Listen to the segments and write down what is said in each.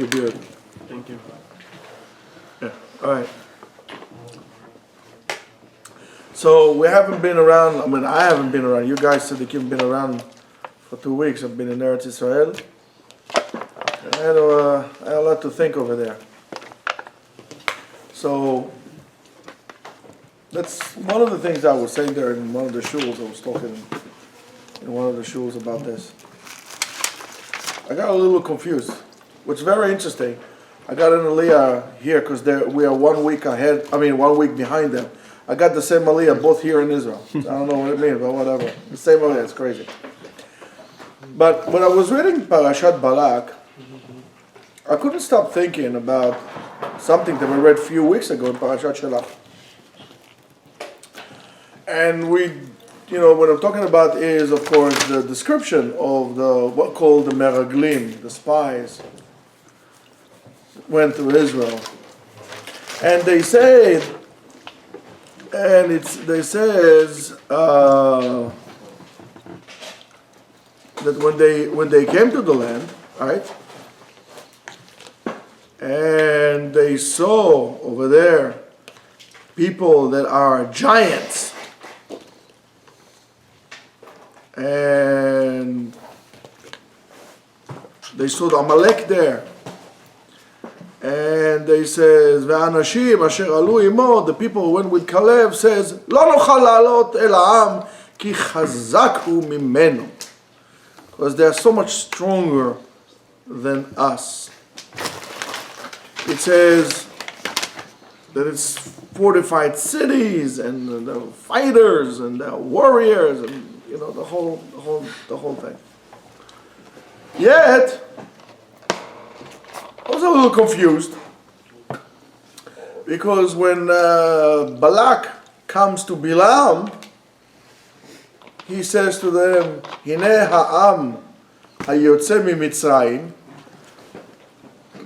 your beard. Thank you. Yeah. All right. So we haven't been around. I mean, I haven't been around. You guys said that you've been around for 2 weeks. I've been in Eretz Israel. And I had a lot to think over there. So that's one of the things I was saying there in one of the shuls. I was talking in one of the shuls about this. I got a little confused, which is very interesting. I got an aliyah here because we are 1 week ahead. I mean, 1 week behind them. I got the same aliyah both here in Israel. I don't know what it means, but whatever. The same aliyah. It's crazy. But when I was reading Parashat Balak, I couldn't stop thinking about something that we read a few weeks ago in Parashat Shelach. And what I'm talking about is, of course, the description of what called the Meraglim, the spies, went to Israel. And they said, they says that when they came to the land, right, and they saw over there people that are giants, and they saw the Amalek there, and they says, "Ve'anashim asher alu imo," the people who went with Caleb says, "Lo nochal la'alot el ha'am ki chazak hu mimenu," because they are so much stronger than us. It says that it's fortified cities and the fighters and the warriors and the whole thing. Yet I was a little confused because when Balak comes to Bilam, he says to them, "Hineh ha'am hayotze miMitzrayim,"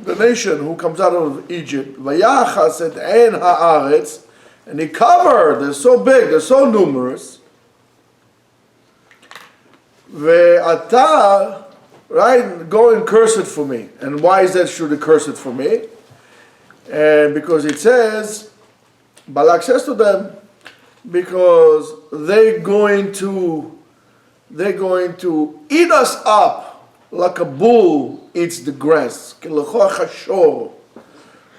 the nation who comes out of Egypt, "Vayachas et ein haaretz," and he covered. They're so big, they're so numerous. Ve'ata, right? Go and curse it for me. And why is that? Should he curse it for me? And because it says, Balak says to them, because they're going to eat us up like a bull eats the grass.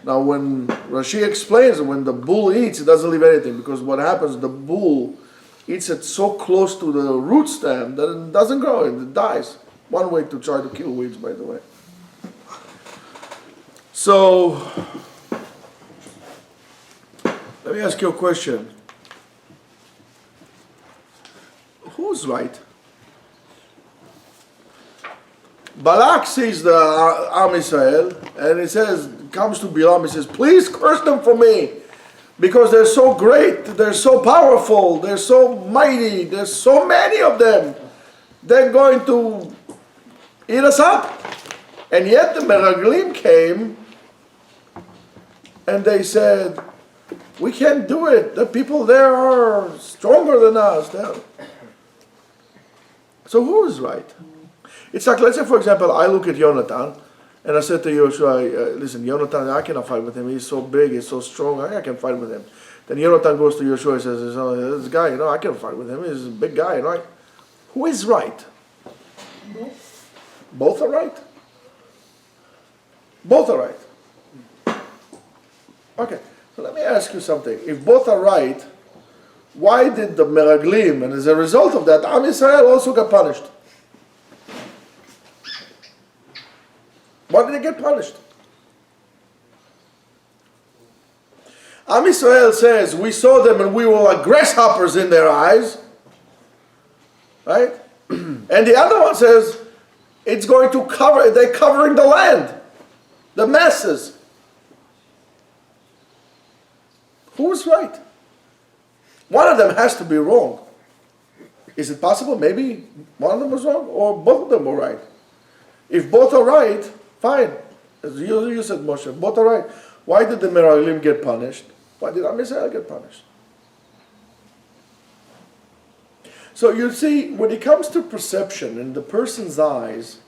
Now when Rashi explains, when the bull eats, it doesn't leave anything, because what happens, the bull eats it so close to the root stem that it doesn't grow, it dies. One way to try to kill weeds, by the way. So, let me ask you a question. Who's right? Balak sees the Am Israel, and he says, comes to Bilam, he says, "Please curse them for me, because they're so great, they're so powerful, they're so mighty, there's so many of them. They're going to eat us up." And yet the Meraglim came, and they said, "We can't do it. The people there are stronger than us." So who is right? It's like, let's say, for example, I look at Yonatan, and I said to Yoshua, "Listen, Yonatan, I cannot fight with him. He's so big, he's so strong, I can fight with him." Then Yonatan goes to Yoshua and says, "Oh, this guy, I can't fight with him. He's a big guy, right?" Who is right? Both are right? Both are right. Okay, so let me ask you something. If both are right, why did the Meraglim, and as a result of that, Am Yisrael also got punished? Why did they get punished? Am Yisrael says, "We saw them and we were like grasshoppers in their eyes." Right? And the other one says, it's going to cover, they're covering the land, the masses. Who's right? One of them has to be wrong. Is it possible? Maybe one of them was wrong, or both of them were right. If both are right, fine. As you said, Moshe, both are right. Why did the Meraglim get punished? Why did Am Yisrael get punished? So you see, when it comes to perception in the person's eyes,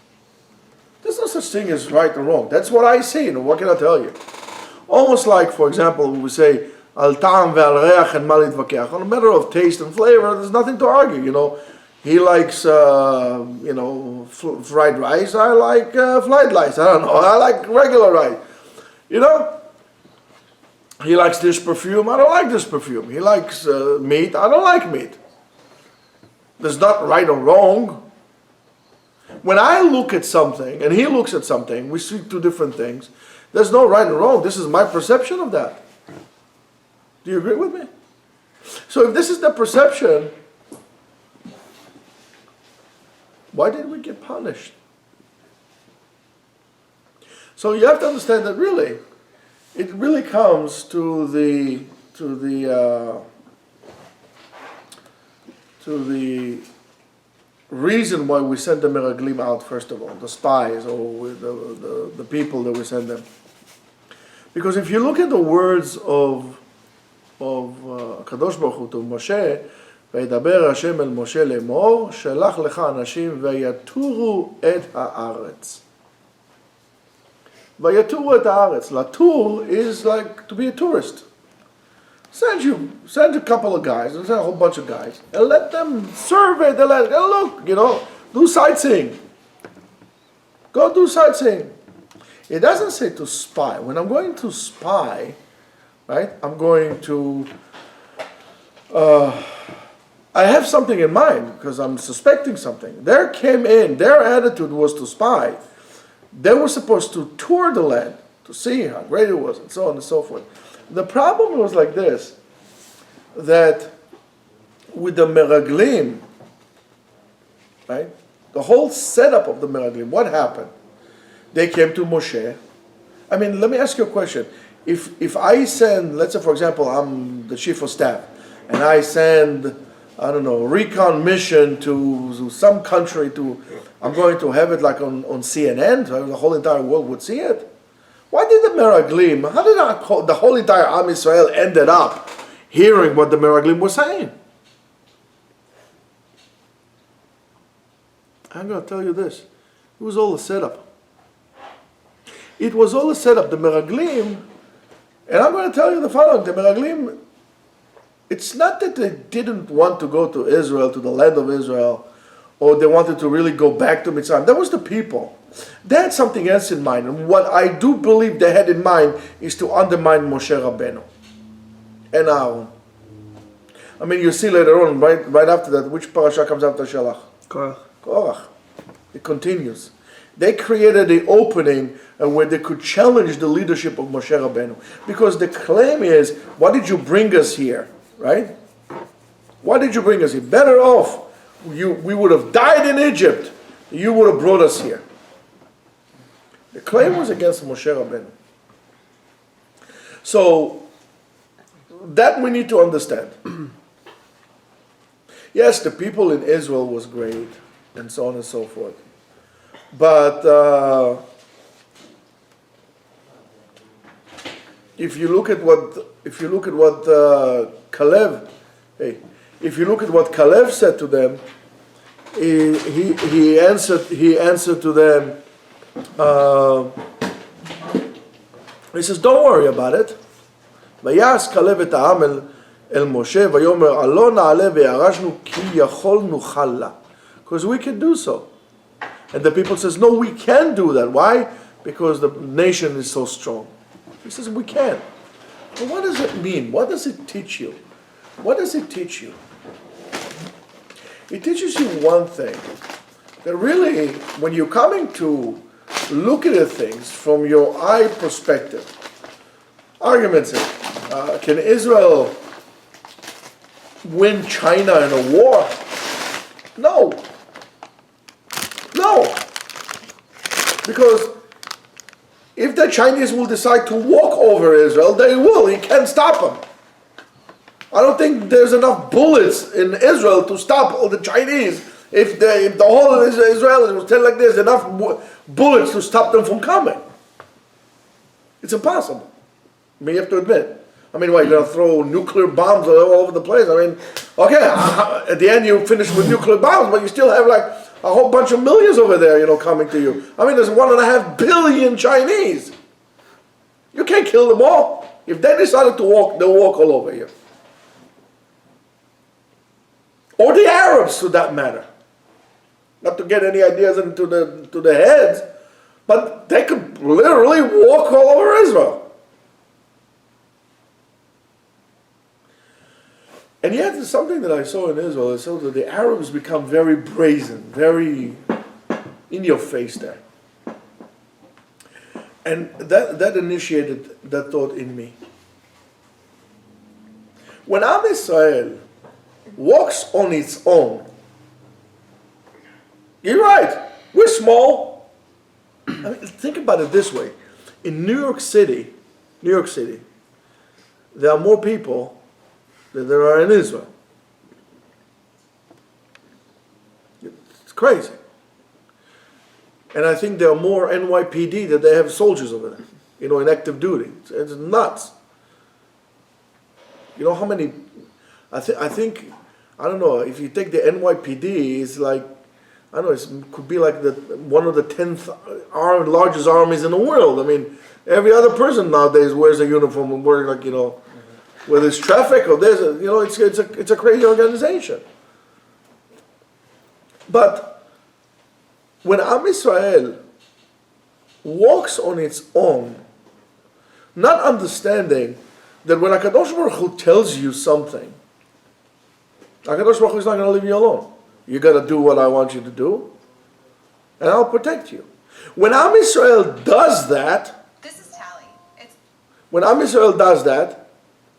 There's no such thing as right or wrong. That's what I see. What can I tell you? Almost like, for example, we say, al ta'am ve'al reach and ma litvakeach. On a matter of taste and flavor, there's nothing to argue. He likes, fried rice. I like fried rice. I don't know. I like regular rice. He likes this perfume. I don't like this perfume. He likes meat. I don't like meat. There's not right or wrong. When I look at something and he looks at something, we see two different things. There's no right and wrong. This is my perception of that. Do you agree with me? So if this is the perception, why did we get punished? So you have to understand that it really comes to the reason why we send the meraglim out, first of all, the spies or the people that we send them. Because if you look at the words of Kadosh Baruch Hu to Moshe, וידבר השם אל משה לאמור, שלח לך אנשים ויתורו את הארץ. ויתורו את הארץ. Latur is like to be a tourist. Send a couple of guys, send a whole bunch of guys, and let them survey the land. Look, do sightseeing. Go do sightseeing. It doesn't say to spy. When I'm going to spy, right, I'm going to, I have something in mind because I'm suspecting something. Their attitude was to spy. They were supposed to tour the land to see how great it was and so on and so forth. The problem was like this, that with the meraglim, right, the whole setup of the meraglim, what happened? They came to Moshe. Let me ask you a question. If I send, let's say for example, I'm the chief of staff, and I send, I don't know, recon mission to some country I'm going to have it like on CNN, so the whole entire world would see it. Why did the meraglim, how did the whole entire Am Israel ended up hearing what the meraglim was saying? I'm going to tell you this. It was all a setup. It was all a setup. The meraglim, and I'm going to tell you the following. The meraglim, it's not that they didn't want to go to Israel, to the land of Israel, or they wanted to really go back to Mitzrayim. That was the people. They had something else in mind. And what I do believe they had in mind is to undermine Moshe Rabbeinu and Aaron. You see later on, right after that, which parasha comes after Shalach? Korach. It continues. They created the opening where they could challenge the leadership of Moshe Rabbeinu. Because the claim is, why did you bring us here? Right? Why did you bring us here? Better off. We would have died in Egypt. You would have brought us here. The claim was against Moshe Rabbeinu. So, that we need to understand. Yes, the people in Israel was great, and so on and so forth. But if you look at what Caleb, if you look at what Caleb said to them, he answered to them. He says, "Don't worry about it." ויעש כלב את העם אל משה ויאמר עלה נעלה וירשנו כי יכול נוכל לה. Because we can do so. And the people says, no, we can do that. Why? Because the nation is so strong. He says, we can. But what does it mean? What does it teach you? What does it teach you? It teaches you one thing. That really, when you're coming to look at things from your eye perspective, arguments can Israel win China in a war? No. No. Because if the Chinese will decide to walk over Israel, they will. He can't stop them. I don't think there's enough bullets in Israel to stop all the Chinese. If the whole of Israel was tell like this, enough bullets to stop them from coming. It's impossible. You have to admit. What, you're going to throw nuclear bombs all over the place? Okay, at the end you finish with nuclear bombs, but you still have like a whole bunch of millions over there, coming to you. I mean, there's 1.5 billion Chinese. You can't kill them all. If they decided to walk, they'll walk all over you. Or the Arabs, for that matter. Not to get any ideas into the heads, but they could literally walk all over Israel. And yet, there's something that I saw in Israel. I saw that the Arabs become very brazen, very in your face there. And that initiated that thought in me. When Am Yisrael walks on its own, you're right, we're small. I mean, think about it this way. In New York City, there are more people than there are in Israel. It's crazy. And I think there are more NYPD than they have soldiers over there, in active duty. It's nuts. You know how many, I think, I don't know, if you take the NYPD, it's like, I don't know, it could be like one of the 10th largest armies in the world. I mean, every other person nowadays wears a uniform and wears whether it's traffic or there's, it's a crazy organization. But when Am Yisrael walks on its own, not understanding that when HaKadosh Baruch Hu tells you something, HaKadosh Baruch Hu is not going to leave you alone. You got to do what I want you to do, and I'll protect you. When Am Yisrael does that, this is Tally. When Am Yisrael does that,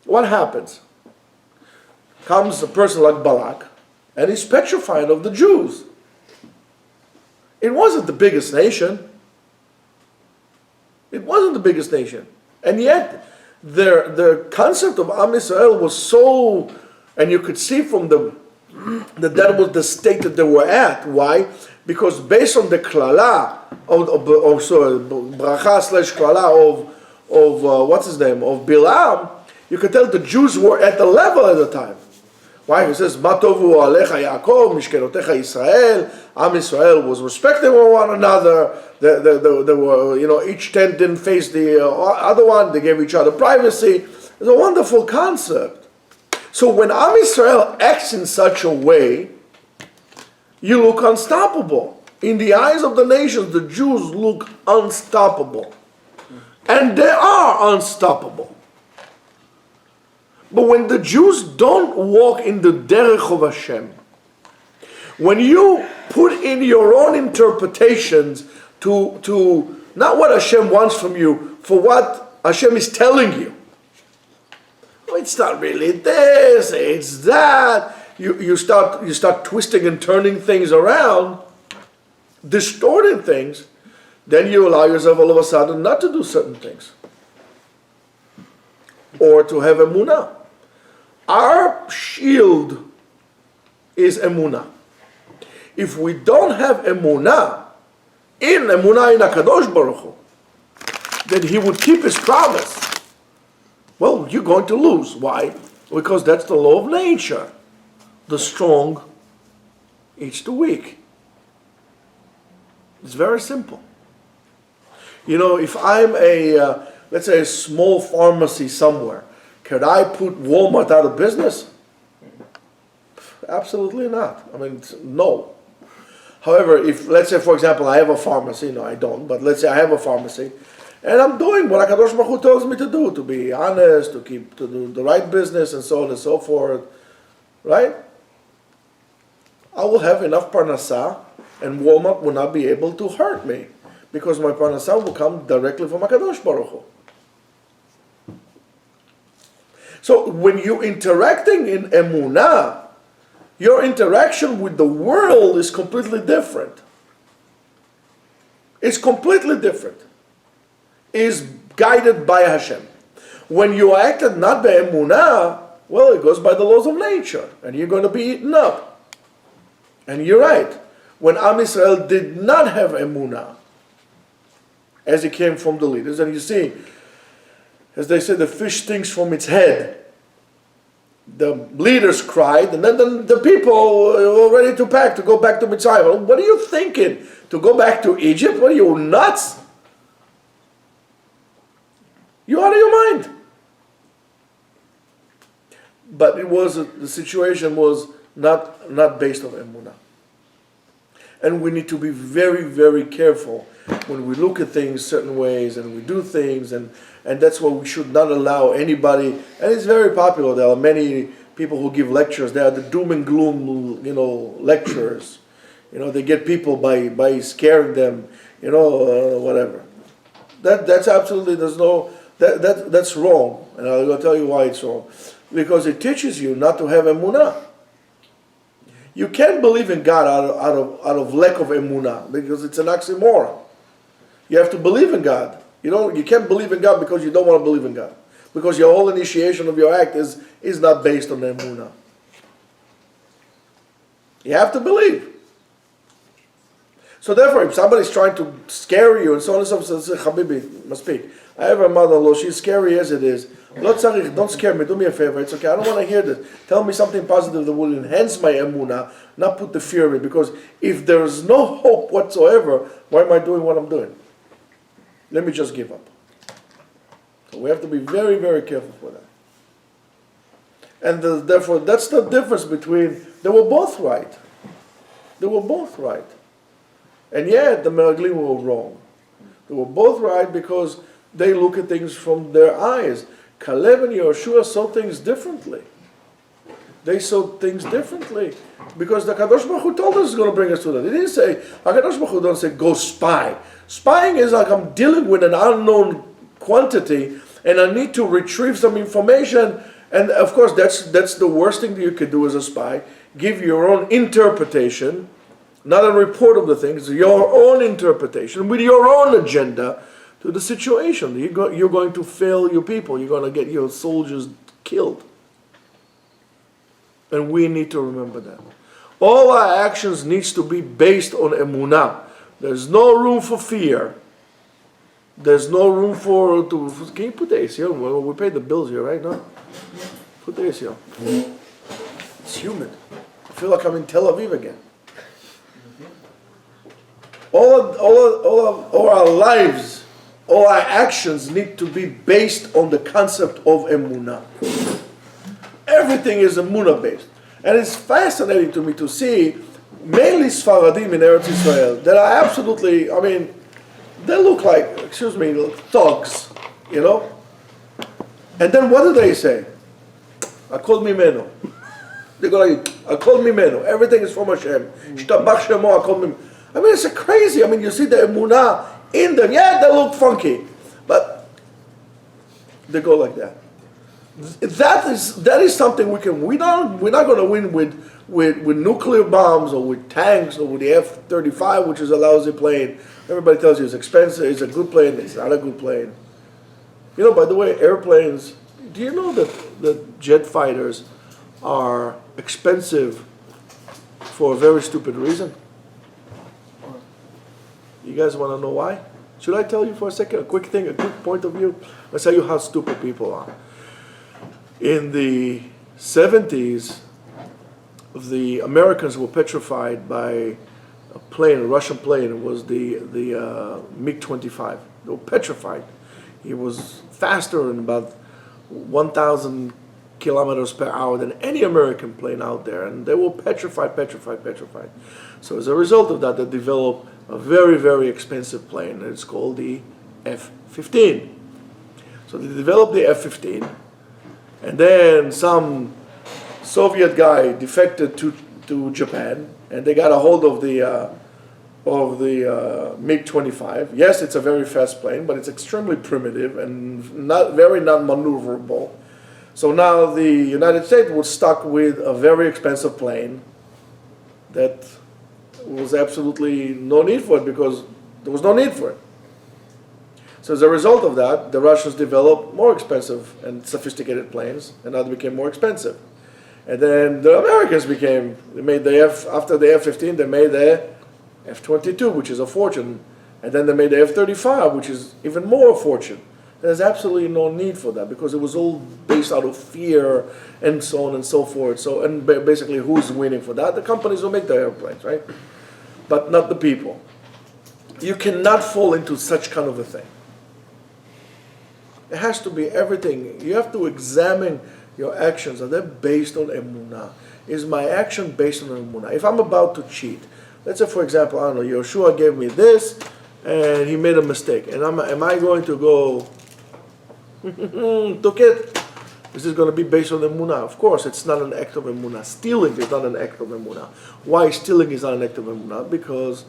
what happens? Comes a person like Balak, and he's petrified of the Jews. It wasn't the biggest nation. It wasn't the biggest nation. And yet, the concept of Am Yisrael was so, and you could see from that was the state that they were at. Why? Because based on the klala, bracha/klala of what's his name, of Bilam, you could tell the Jews were at the level at the time. Why? He says, "Ma tovu alecha Yaakov, mishkenotecha Yisrael." Am Yisrael was respecting one another. They were, each tent didn't face the other one. They gave each other privacy. It's a wonderful concept. So when Am Yisrael acts in such a way, you look unstoppable. In the eyes of the nations, the Jews look unstoppable. And they are unstoppable. But when the Jews don't walk in the derech of Hashem, when you put in your own interpretations to not what Hashem wants from you, for what Hashem is telling you, it's not really this, it's that. You start twisting and turning things around, distorting things, then you allow yourself all of a sudden not to do certain things. Or to have emunah. Our shield is emunah. If we don't have emunah in HaKadosh Baruch Hu, then He would keep His promise. Well, you're going to lose. Why? Because that's the law of nature. The strong eats the weak. It's very simple. If I'm let's say a small pharmacy somewhere, could I put Walmart out of business? Absolutely not. I mean, no. However, if, let's say, for example, I have a pharmacy, no, I don't, but let's say I have a pharmacy, and I'm doing what HaKadosh Baruch Hu tells me to do, to be honest, to do the right business, and so on and so forth, right? I will have enough parnasah, and Walmart will not be able to hurt me, because my parnasah will come directly from HaKadosh Baruch Hu. So when you're interacting in emunah, your interaction with the world is completely different. It's completely different. Is guided by Hashem. When you acted not by emunah, well, it goes by the laws of nature, and you're going to be eaten up. And you're right. When Am Yisrael did not have emunah, as it came from the leaders, and you see, as they say, the fish stinks from its head. the leaders cried, and then the people were ready to pack to go back to Mitzrayim. What are you thinking? To go back to Egypt? What are you, nuts? You're out of your mind. But the situation was not based on emunah. And we need to be very, very careful when we look at things certain ways and we do things, and that's why we should not allow anybody, and it's very popular, there are many people who give lectures, they are the doom and gloom, lecturers. They get people by scaring them, whatever. That's absolutely, that's wrong, and I'll tell you why it's wrong. Because it teaches you not to have emunah. You can't believe in God out of lack of emunah, because it's an oxymoron. You have to believe in God. You can't believe in God because you don't want to believe in God. Because your whole initiation of your act is not based on emunah. You have to believe. So therefore, if somebody's trying to scare you and so on and so forth, say, Habibi, must speak. I have a mother-in-law, she's scary as it is. Don't scare me, do me a favor, it's okay, I don't want to hear this. Tell me something positive that will enhance my emunah, not put the fear in me, because if there's no hope whatsoever, why am I doing what I'm doing? Let me just give up. So we have to be very, very careful for that. And therefore, that's the difference between, they were both right. They were both right. And yet, the Meraglim were wrong. They were both right because they look at things from their eyes. Caleb and Yehoshua saw things differently. They saw things differently because the Kadosh Baruch Hu told us he's going to bring us to that. He didn't say, Kadosh Baruch Hu don't say, go spy. Spying is like I'm dealing with an unknown quantity and I need to retrieve some information. And of course, that's the worst thing that you could do as a spy. Give your own interpretation, not a report of the things, your own interpretation with your own agenda to the situation. You're going to fail your people. You're going to get your soldiers killed. And we need to remember that. All our actions needs to be based on emunah. There's no room for fear. There's no room can you put the AC on? Well, we pay the bills here, right? No? Put the AC on. It's humid. I feel like I'm in Tel Aviv again. All our lives, all our actions need to be based on the concept of emunah. Everything is emunah based. And it's fascinating to me to see mainly Sfaradim in Eretz Israel that are absolutely, they look like, thugs, And then what do they say? Akol mimeno. They go like, Akol mimeno. Everything is from Hashem. Shtabach shemo akol mimeno. It's crazy. You see the emunah in them. Yeah, they look funky, but they go like that. That is something we're not going to win with nuclear bombs or with tanks or with the F-35, which is a lousy plane. Everybody tells you it's expensive. It's a good plane. It's not a good plane. By the way, airplanes. Do you know that jet fighters are expensive for a very stupid reason? You guys want to know why? Should I tell you for a second? A quick point of view? I'll tell you how stupid people are. In the 70s, the Americans were petrified by a Russian plane. It was the MiG-25. They were petrified. It was faster than about 1,000 kilometers per hour than any American plane out there. And they were petrified. So as a result of that, they developed a very, very expensive plane. It's called the F-15. So they developed the F-15. And then some Soviet guy defected to Japan, and they got a hold of the MiG-25. Yes, it's a very fast plane, but it's extremely primitive and not maneuverable. So now the United States was stuck with a very expensive plane that was absolutely no need for it because there was no need for it. So as a result of that, the Russians developed more expensive and sophisticated planes, and now they became more expensive. And then the Americans after the F-15, they made the F-22, which is a fortune. And then they made the F-35, which is even more a fortune. There's absolutely no need for that because it was all based out of fear and so on and so forth. So, and basically, who's winning for that? The companies who make the airplanes, right? But not the people. You cannot fall into such kind of a thing. It has to be everything. You have to examine your actions. Are they based on emunah? Is my action based on emunah? If I'm about to cheat, let's say, for example, I don't know, Yeshua gave me this, and he made a mistake. And am I going to go, took it? This is going to be based on emunah. Of course, it's not an act of emunah. Stealing is not an act of emunah. Why stealing is not an act of emunah? Because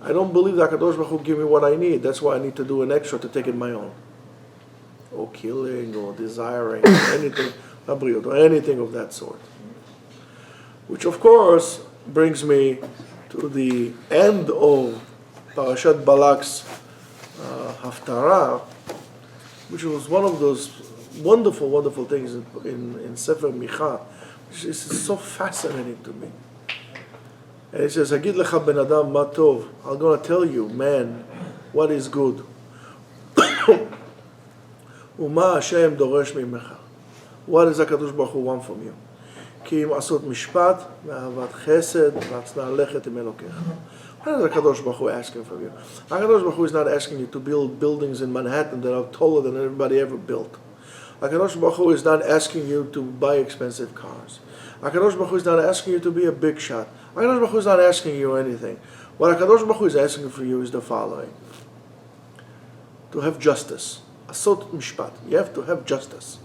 I don't believe that HaKadosh Baruch Hu give me what I need. That's why I need to do an extra to take it my own. Or killing, or desiring, or anything, or anything of that sort. Which, of course, brings me to the end of Parashat Balak's Haftarah, which was one of those wonderful, wonderful things in Sefer Micha, which is so fascinating to me. And it says, Hagid lecha ben adam ma tov. I'm going to tell you, man, what is good. Uma Hashem doresh mimecha. What does HaKadosh Baruch Hu want from you? Ki im asot mishpat, ve'avat chesed, ve'atznah lechet im Elokecha. What is HaKadosh Baruch Hu asking from you? HaKadosh Baruch Hu is not asking you to build buildings in Manhattan that are taller than everybody ever built. HaKadosh Baruch Hu is not asking you to buy expensive cars. HaKadosh Baruch Hu is not asking you to be a big shot. HaKadosh Baruch Hu is not asking you anything. What HaKadosh Baruch Hu is asking for you is the following. To have justice. Asot mishpat. You have to have justice.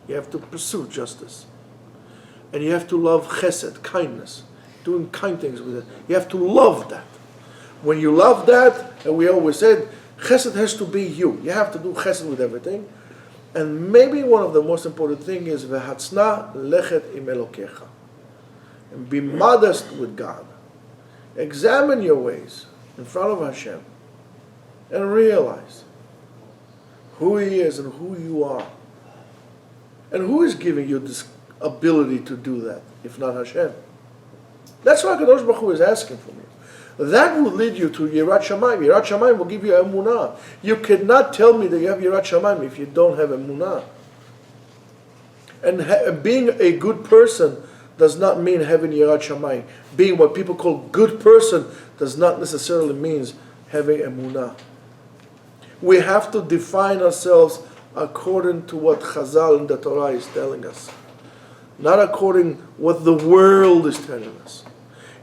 You have to pursue justice. And you have to love chesed, kindness. Doing kind things with it. You have to love that. When you love that, and we always said, chesed has to be you. You have to do chesed with everything. And maybe one of the most important things is ve'hatznah lechet im Elokecha. And be modest with God. Examine your ways in front of Hashem. And realize who He is and who you are. And who is giving you this ability to do that, if not Hashem? That's what HaKadosh Baruch Hu is asking from you. That will lead you to Yirat Shamayim. Yirat Shamayim will give you emunah. You cannot tell me that you have Yirat Shamayim if you don't have emunah. And being a good person does not mean having Yirat Shamayim. Being what people call good person does not necessarily mean having emunah. We have to define ourselves according to what Chazal in the Torah is telling us. Not according what the world is telling us.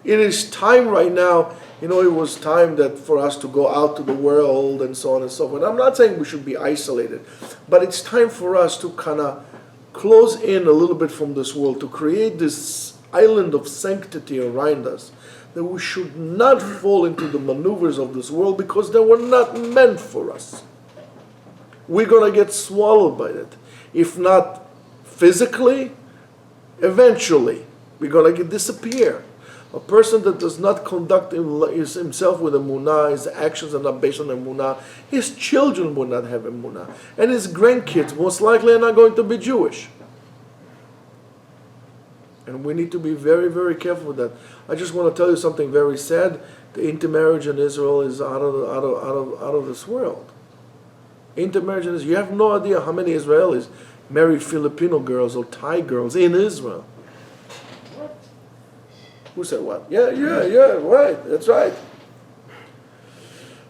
It is time right now, it was time that for us to go out to the world and so on and so forth. I'm not saying we should be isolated, but it's time for us to kind of close in a little bit from this world, to create this island of sanctity around us, that we should not fall into the maneuvers of this world because they were not meant for us. We're going to get swallowed by it. If not physically, eventually, we're going to disappear. A person that does not conduct himself with emunah, his actions are not based on emunah, his children will not have emunah. And his grandkids most likely are not going to be Jewish. And we need to be very, very careful with that. I just want to tell you something very sad. The intermarriage in Israel is out of this world. Intermarriage in Israel. You have no idea how many Israelis marry Filipino girls or Thai girls in Israel. Who said what? Yeah, right. That's right.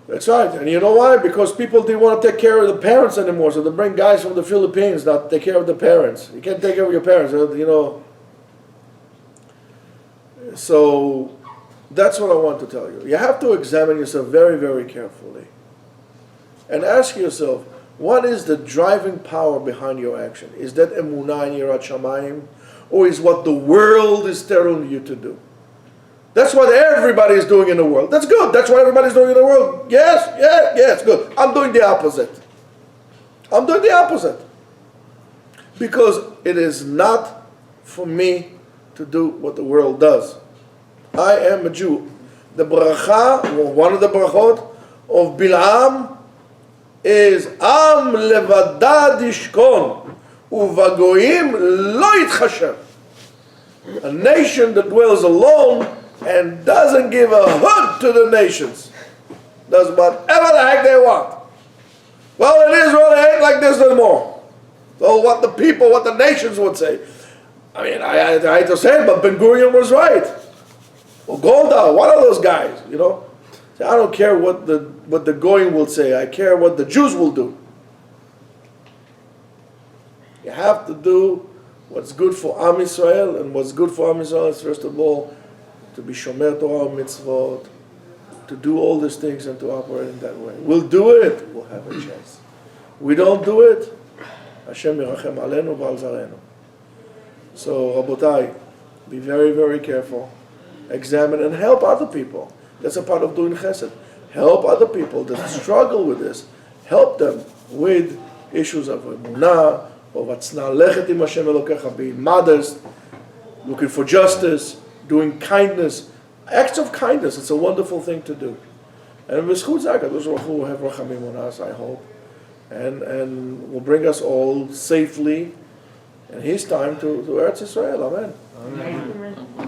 That's right. And you know why? Because people didn't want to take care of the parents anymore, so they bring guys from the Philippines not to take care of the parents. You can't take care of your parents, So that's what I want to tell you. You have to examine yourself very, very carefully. And ask yourself, what is the driving power behind your action? Is that emunah and yirat shamayim? Or is what the world is telling you to do? That's what everybody is doing in the world. That's good. That's what everybody's doing in the world. Yes, good. I'm doing the opposite. Because it is not for me to do what the world does. I am a Jew. The bracha, or one of the brachot of Bil'am, is Am levadad yishkon uvagoyim lo yitchashem. A nation that dwells alone and doesn't give a hoot to the nations. Does whatever the heck they want. cares anymore. So what the people, what the nations would say. I mean, I hate to say it, but Ben Gurion was right. Or Golda, one of those guys, you know. So I don't care what the Goyim will say. I care what the Jews will do. You have to do what's good for Am Yisrael, and what's good for Am Yisrael is, first of all, to be Shomer Torah mitzvot, to do all these things and to operate in that way. We'll do it, we'll have a chance. We don't do it, Hashem yirachem aleinu v'al zarenu. So, Rabotai, be very, very careful. Examine and help other people. That's a part of doing chesed. Help other people that struggle with this. Help them with issues of emunah, of atzna lechet im Hashem Elokecha, being modest, looking for justice, doing kindness. Acts of kindness, it's a wonderful thing to do. And v'schut zeh HaKadosh Baruch Hu will have rachamim on us, I hope. And will bring us all safely in His time to Eretz Yisrael. Amen. Amen.